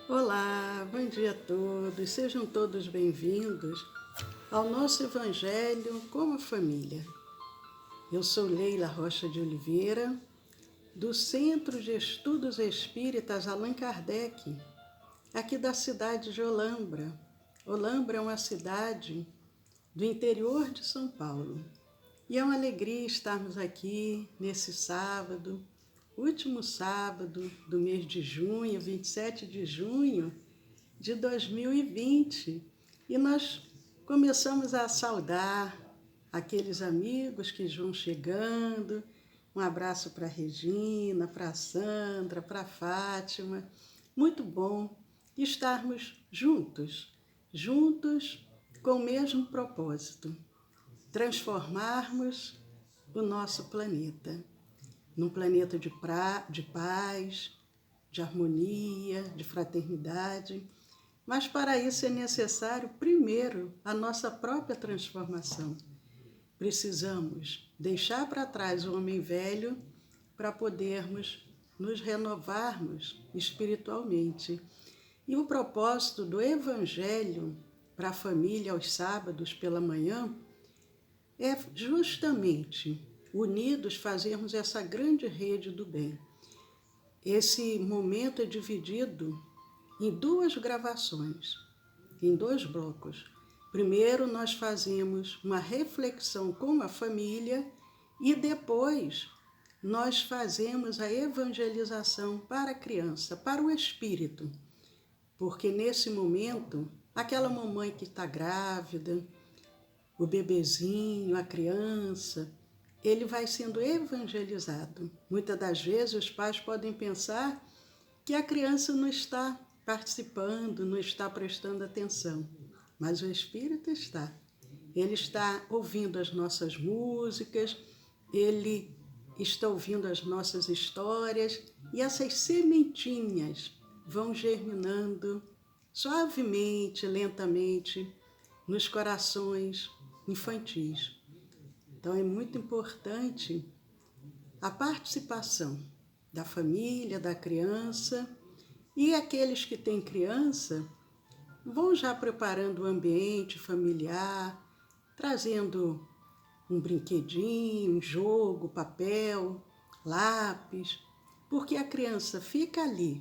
Olá, bom dia a todos, sejam todos bem-vindos ao nosso Evangelho como Família. Eu sou Leila Rocha de Oliveira, do Centro de Estudos Espíritas Allan Kardec, aqui da cidade de Olambra. Olambra é uma cidade do interior de São Paulo. E é uma alegria estarmos aqui nesse sábado, último sábado do mês de junho, 27 de junho de 2020. E nós começamos a saudar aqueles amigos que vão chegando. Um abraço para a Regina, para a Sandra, para a Fátima. Muito bom estarmos juntos com o mesmo propósito: transformarmos o nosso planeta num planeta de paz, de harmonia, de fraternidade. Mas para isso é necessário, primeiro, a nossa própria transformação. Precisamos deixar para trás o homem velho para podermos nos renovarmos espiritualmente. E o propósito do Evangelho para a família aos sábados pela manhã é justamente unidos fazermos essa grande rede do bem. Esse momento é dividido em duas gravações, em dois blocos. Primeiro nós fazemos uma reflexão com a família e depois nós fazemos a evangelização para a criança, para o espírito. Porque nesse momento, aquela mamãe que está grávida, o bebezinho, a criança, ele vai sendo evangelizado. Muitas das vezes os pais podem pensar que a criança não está participando, não está prestando atenção, mas o Espírito está. Ele está ouvindo as nossas músicas, ele está ouvindo as nossas histórias e essas sementinhas vão germinando suavemente, lentamente, nos corações infantis. Então é muito importante a participação da família, da criança, e aqueles que têm criança vão já preparando o ambiente familiar, trazendo um brinquedinho, um jogo, papel, lápis, porque a criança fica ali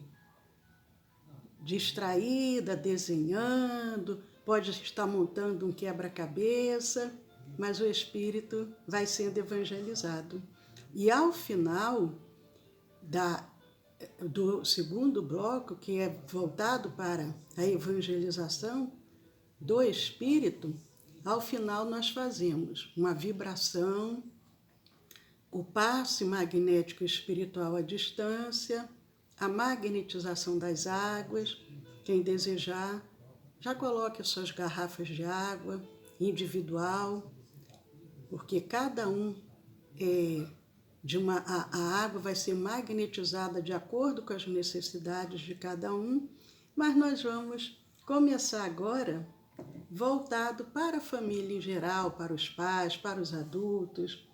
distraída, desenhando, pode estar montando um quebra-cabeça, mas o espírito vai sendo evangelizado. E ao final do segundo bloco, que é voltado para a evangelização do espírito, ao final nós fazemos uma vibração, o passe magnético espiritual à distância, a magnetização das águas. Quem desejar, já coloque as suas garrafas de água individual, porque cada um a água vai ser magnetizada de acordo com as necessidades de cada um, mas nós vamos começar agora voltado para a família em geral, para os pais, para os adultos,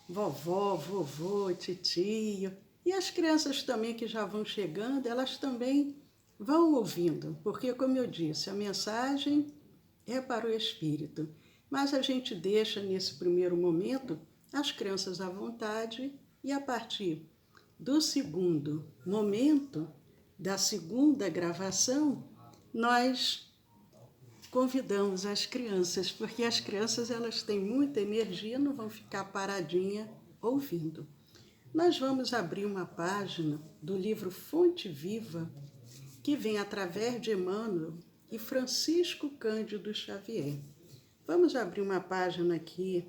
vovó, vovô, titio, e as crianças também que já vão chegando, elas também vão ouvindo, porque, como eu disse, a mensagem é para o espírito, mas a gente deixa nesse primeiro momento as crianças à vontade e a partir do segundo momento, da segunda gravação, nós convidamos as crianças, porque as crianças elas têm muita energia, não vão ficar paradinha ouvindo. Nós vamos abrir uma página do livro Fonte Viva, que vem através de Emmanuel e Francisco Cândido Xavier. Vamos abrir uma página aqui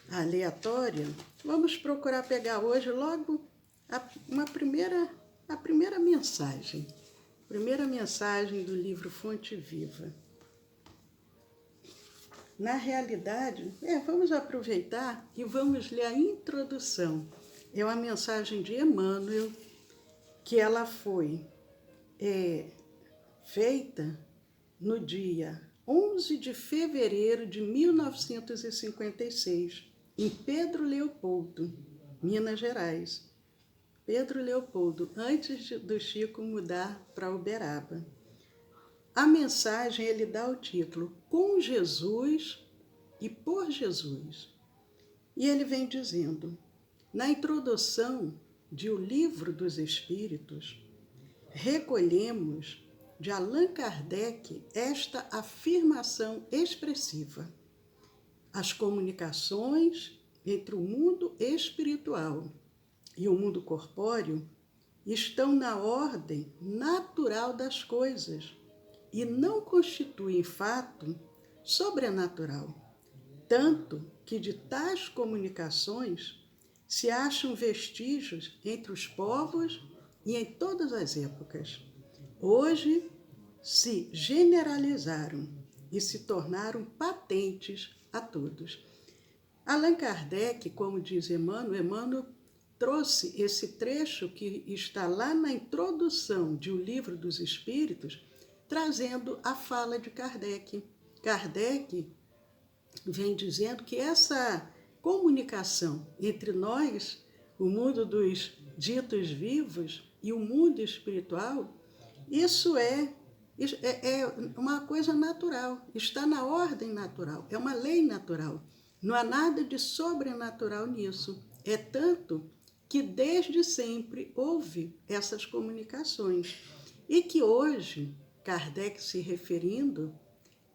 aleatória. Vamos procurar pegar hoje logo a primeira mensagem. Primeira mensagem do livro Fonte Viva. Na realidade, vamos aproveitar e vamos ler a introdução. É uma mensagem de Emmanuel, que ela foi feita no dia 11 de fevereiro de 1956, em Pedro Leopoldo, Minas Gerais. Pedro Leopoldo, antes do Chico mudar para Uberaba. A mensagem ele dá o título Com Jesus e por Jesus. E ele vem dizendo, na introdução de O Livro dos Espíritos, recolhemos de Allan Kardec esta afirmação expressiva. As comunicações entre o mundo espiritual e o mundo corpóreo estão na ordem natural das coisas e não constituem fato sobrenatural, tanto que de tais comunicações se acham vestígios entre os povos e em todas as épocas. Hoje se generalizaram e se tornaram patentes a todos. Allan Kardec, como diz Emmanuel trouxe esse trecho que está lá na introdução de O Livro dos Espíritos, trazendo a fala de Kardec. Kardec vem dizendo que essa comunicação entre nós, o mundo dos ditos vivos e o mundo espiritual, isso é uma coisa natural, está na ordem natural, é uma lei natural. Não há nada de sobrenatural nisso. É tanto que desde sempre houve essas comunicações. E que hoje, Kardec se referindo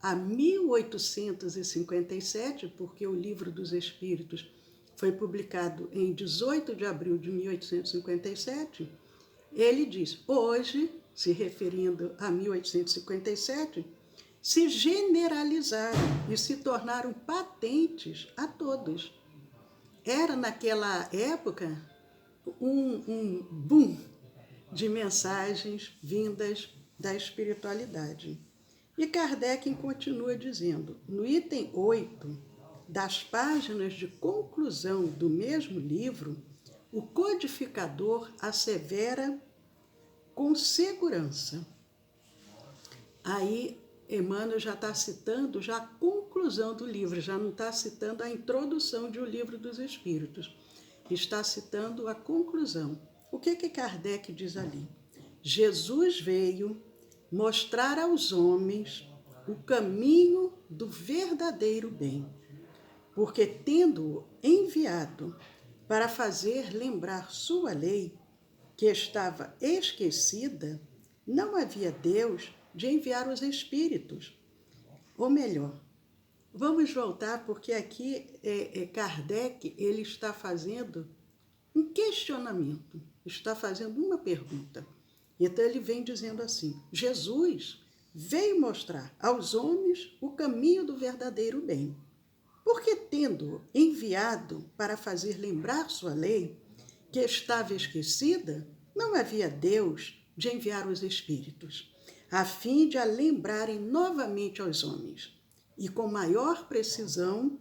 a 1857, porque o Livro dos Espíritos foi publicado em 18 de abril de 1857, ele diz, hoje, se referindo a 1857, se generalizaram e se tornaram patentes a todos. Era naquela época um boom de mensagens vindas da espiritualidade. E Kardec continua dizendo, no item 8 das páginas de conclusão do mesmo livro, o codificador assevera com segurança. Aí Emmanuel já está citando já a conclusão do livro, já não está citando a introdução de O Livro dos Espíritos, está citando a conclusão. O que Kardec diz ali? Jesus veio mostrar aos homens o caminho do verdadeiro bem, porque tendo-o enviado para fazer lembrar sua lei, que estava esquecida, não havia Deus de enviar os espíritos. Ou melhor, vamos voltar, porque aqui Kardec ele está fazendo um questionamento, está fazendo uma pergunta. Então ele vem dizendo assim, Jesus veio mostrar aos homens o caminho do verdadeiro bem, porque tendo enviado para fazer lembrar sua lei, que estava esquecida, não havia Deus de enviar os espíritos, a fim de a lembrarem novamente aos homens, e com maior precisão,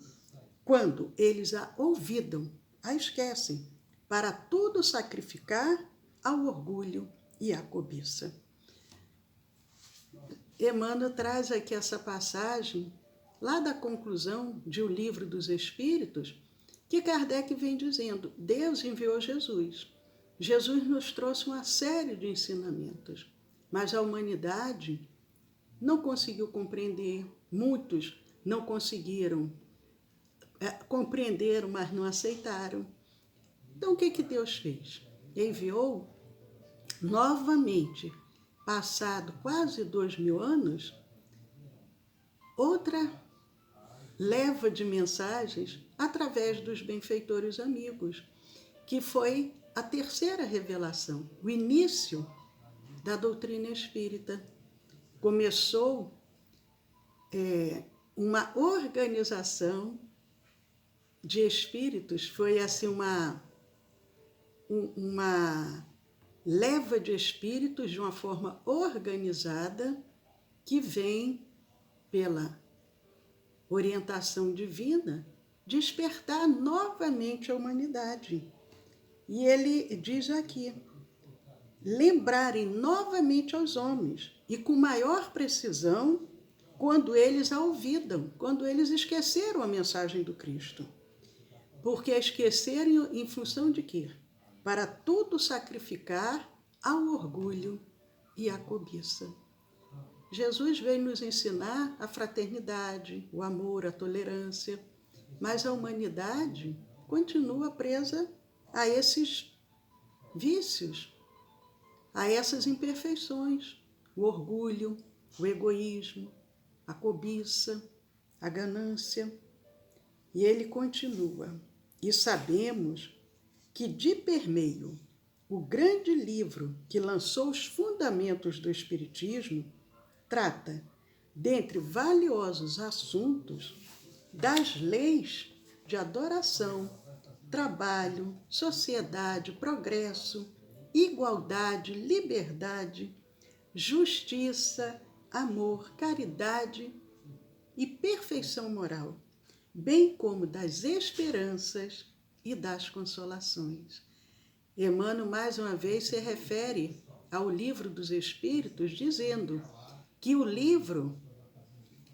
quando eles a ouvidam, a esquecem, para tudo sacrificar ao orgulho e à cobiça. Emmanuel traz aqui essa passagem, lá da conclusão de O Livro dos Espíritos, que Kardec vem dizendo, Deus enviou Jesus. Jesus nos trouxe uma série de ensinamentos, mas a humanidade não conseguiu compreender, muitos não conseguiram, compreenderam, mas não aceitaram. Então, o que Deus fez? Enviou novamente, passado quase 2000 anos, outra leva de mensagens através dos benfeitores amigos, que foi a terceira revelação, o início da doutrina espírita. Começou uma organização de espíritos, foi assim uma leva de espíritos de uma forma organizada que vem pela orientação divina despertar novamente a humanidade. E ele diz aqui, lembrarem novamente aos homens, e com maior precisão, quando eles a ouvidam, quando eles esqueceram a mensagem do Cristo. Porque esqueceram em função de quê? para tudo sacrificar ao orgulho e à cobiça. Jesus veio nos ensinar a fraternidade, o amor, a tolerância, mas a humanidade continua presa a esses vícios, a essas imperfeições, o orgulho, o egoísmo, a cobiça, a ganância. E ele continua, e sabemos que de permeio o grande livro que lançou os fundamentos do Espiritismo trata, dentre valiosos assuntos, das leis de adoração, trabalho, sociedade, progresso, igualdade, liberdade, justiça, amor, caridade e perfeição moral, bem como das esperanças e das consolações. Emmanuel, mais uma vez, se refere ao Livro dos Espíritos, dizendo que o livro,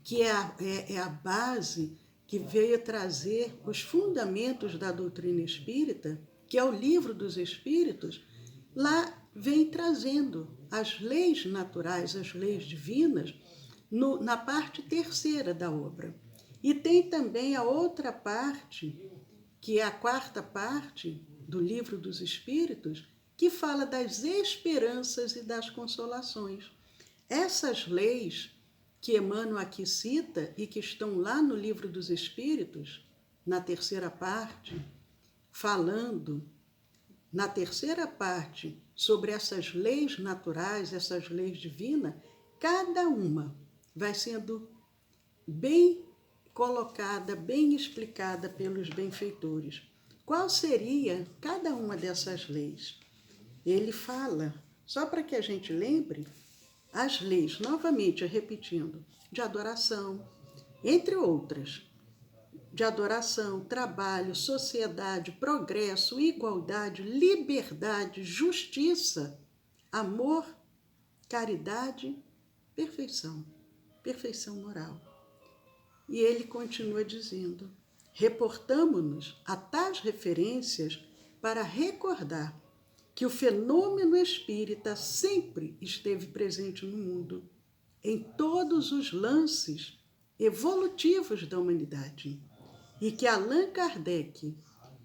que é a base que veio trazer os fundamentos da doutrina espírita, que é o Livro dos Espíritos, lá vem trazendo as leis naturais, as leis divinas, na parte terceira da obra. E tem também a outra parte, que é a quarta parte do Livro dos Espíritos, que fala das esperanças e das consolações. Essas leis que Emmanuel aqui cita e que estão lá no Livro dos Espíritos, na terceira parte, falando, na terceira parte, sobre essas leis naturais, essas leis divinas, cada uma vai sendo bem colocada, bem explicada pelos benfeitores. Qual seria cada uma dessas leis? Ele fala, só para que a gente lembre, as leis, novamente repetindo, de adoração, entre outras, de adoração, trabalho, sociedade, progresso, igualdade, liberdade, justiça, amor, caridade, perfeição, perfeição moral. E ele continua dizendo, reportamo-nos a tais referências para recordar que o fenômeno espírita sempre esteve presente no mundo, em todos os lances evolutivos da humanidade, e que Allan Kardec,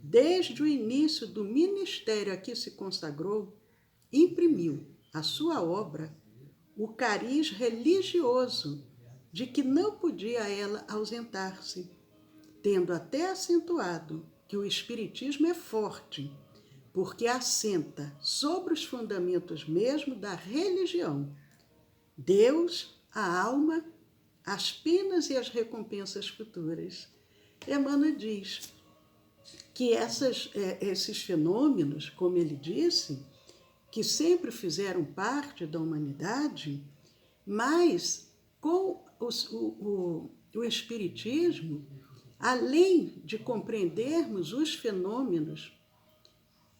desde o início do ministério a que se consagrou, imprimiu à sua obra o cariz religioso de que não podia ela ausentar-se, tendo até acentuado que o Espiritismo é forte, porque assenta sobre os fundamentos mesmo da religião, Deus, a alma, as penas e as recompensas futuras. Emmanuel diz que esses fenômenos, como ele disse, que sempre fizeram parte da humanidade, mas com o Espiritismo, além de compreendermos os fenômenos,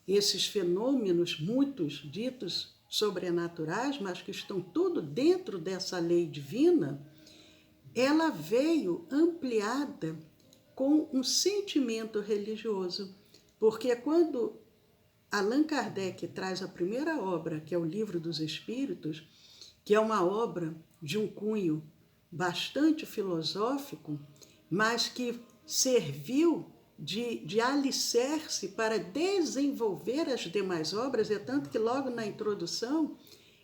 esses fenômenos, muitos ditos sobrenaturais, mas que estão tudo dentro dessa lei divina, ela veio ampliada com um sentimento religioso, porque quando Allan Kardec traz a primeira obra, que é o Livro dos Espíritos, que é uma obra de um cunho bastante filosófico, mas que serviu de alicerce para desenvolver as demais obras, é tanto que logo na introdução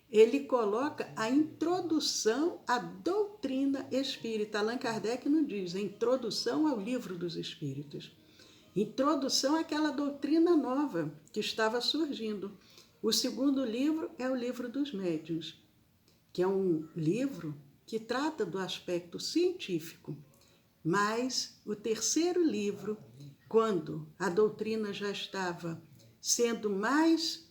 ele coloca a introdução à doutrina espírita. Allan Kardec não diz a introdução ao Livro dos Espíritos. Introdução àquela doutrina nova que estava surgindo. O segundo livro é o Livro dos Médiuns, que é um livro que trata do aspecto científico. Mas o terceiro livro, quando a doutrina já estava sendo mais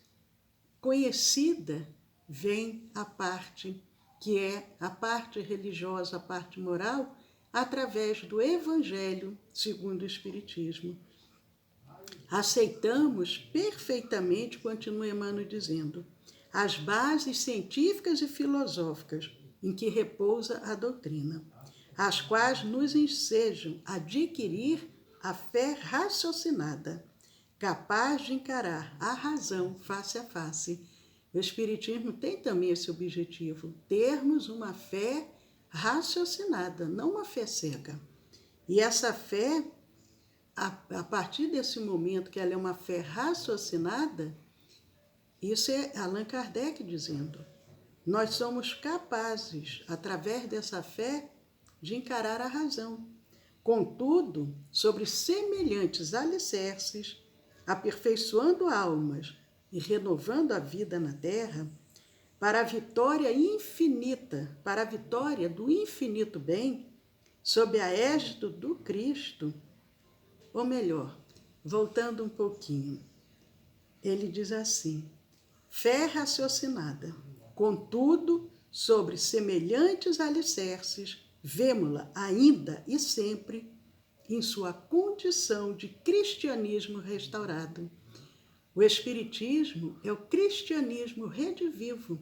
conhecida, vem a parte que é a parte religiosa, a parte moral, através do Evangelho segundo o Espiritismo. Aceitamos perfeitamente, continua Emmanuel dizendo, as bases científicas e filosóficas em que repousa a doutrina, as quais nos ensejam a adquirir a fé raciocinada, capaz de encarar a razão face a face. O Espiritismo tem também esse objetivo, termos uma fé raciocinada, não uma fé cega. E essa fé, a partir desse momento que ela é uma fé raciocinada, isso é Allan Kardec dizendo, nós somos capazes, através dessa fé, de encarar a razão. Contudo, sobre semelhantes alicerces, aperfeiçoando almas e renovando a vida na terra, para a vitória infinita, para a vitória do infinito bem, sob a égide do Cristo, ou melhor, voltando um pouquinho, ele diz assim, fé raciocinada, contudo, sobre semelhantes alicerces, vemo-la ainda e sempre em sua condição de cristianismo restaurado. O Espiritismo é o cristianismo redivivo.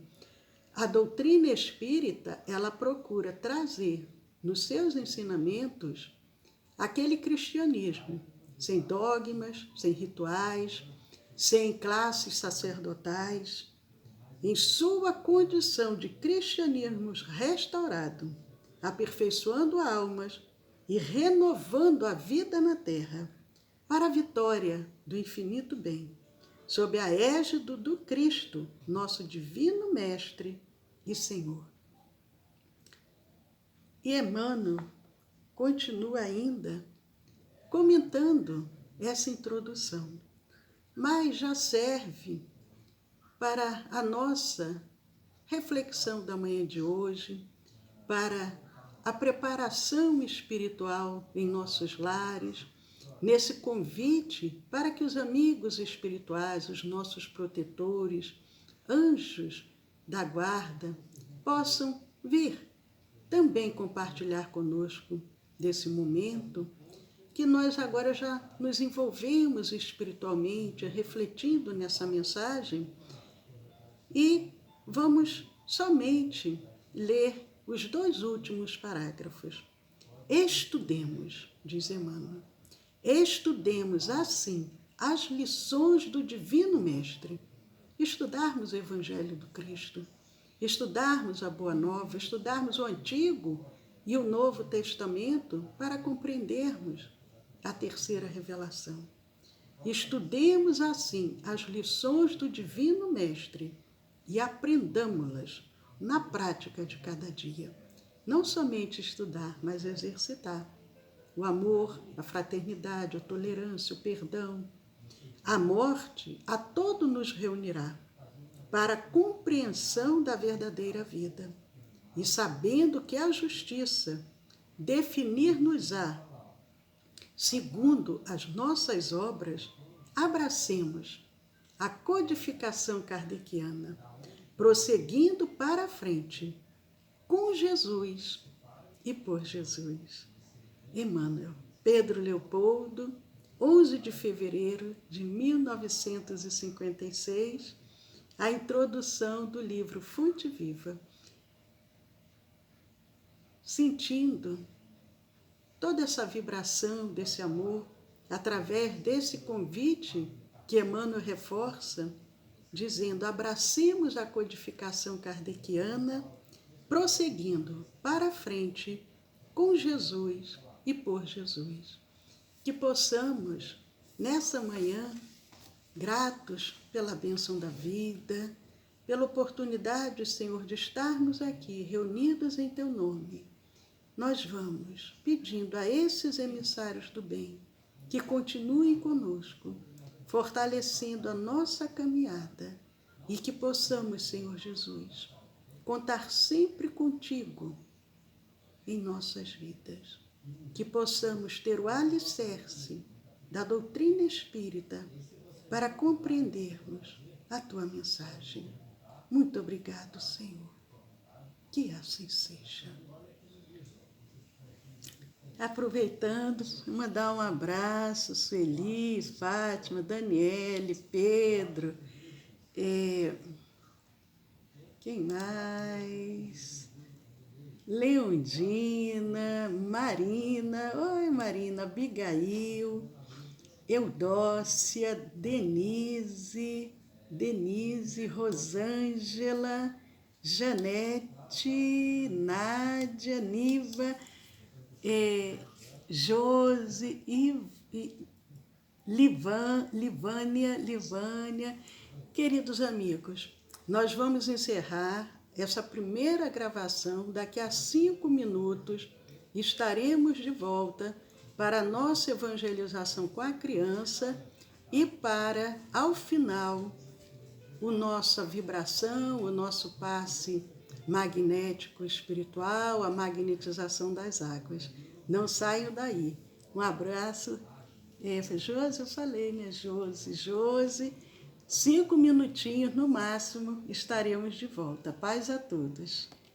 A doutrina espírita, ela procura trazer nos seus ensinamentos aquele cristianismo, sem dogmas, sem rituais, sem classes sacerdotais, em sua condição de cristianismo restaurado, aperfeiçoando almas e renovando a vida na terra, para a vitória do infinito bem, sob a égide do Cristo, nosso divino Mestre e Senhor. E Emmanuel continua ainda comentando essa introdução, mas já serve para a nossa reflexão da manhã de hoje, para a preparação espiritual em nossos lares, nesse convite para que os amigos espirituais, os nossos protetores, anjos da guarda, possam vir também compartilhar conosco desse momento que nós agora já nos envolvemos espiritualmente, refletindo nessa mensagem, e vamos somente ler os 2 últimos parágrafos. Estudemos, diz Emmanuel, estudemos assim as lições do Divino Mestre. Estudarmos o Evangelho do Cristo, estudarmos a Boa Nova, estudarmos o Antigo e o Novo Testamento para compreendermos a terceira revelação. Estudemos assim as lições do Divino Mestre e aprendamos-las na prática de cada dia. Não somente estudar, mas exercitar o amor, a fraternidade, a tolerância, o perdão. A morte a todo nos reunirá para a compreensão da verdadeira vida e sabendo que a justiça definir-nos-á segundo as nossas obras, abracemos a codificação kardeciana, prosseguindo para a frente, com Jesus e por Jesus. Emmanuel, Pedro Leopoldo, 11 de fevereiro de 1956, a introdução do livro Fonte Viva. Sentindo toda essa vibração desse amor, através desse convite que Emmanuel reforça, dizendo, abracemos a codificação kardeciana, prosseguindo para a frente com Jesus e por Jesus. Que possamos, nessa manhã, gratos pela bênção da vida, pela oportunidade, Senhor, de estarmos aqui reunidos em Teu nome, nós vamos pedindo a esses emissários do bem que continuem conosco, fortalecendo a nossa caminhada e que possamos, Senhor Jesus, contar sempre contigo em nossas vidas. Que possamos ter o alicerce da doutrina espírita para compreendermos a tua mensagem. Muito obrigado, Senhor. Que assim seja. Aproveitando, mandar um abraço, Sueli, Fátima, Daniele, Pedro, quem mais? Leondina, Marina, oi Marina, Abigail, Eudócia, Denise, Rosângela, Janete, Nádia, Niva, Josi, Livânia. Queridos amigos, nós vamos encerrar essa primeira gravação. Daqui a 5 minutos estaremos de volta para a nossa evangelização com a criança e para, ao final, a nossa vibração, o nosso passe magnético espiritual, a magnetização das águas. Não saiam daí. Um abraço. Josi, eu falei, né? Josi. 5 minutinhos no máximo estaremos de volta. Paz a todos.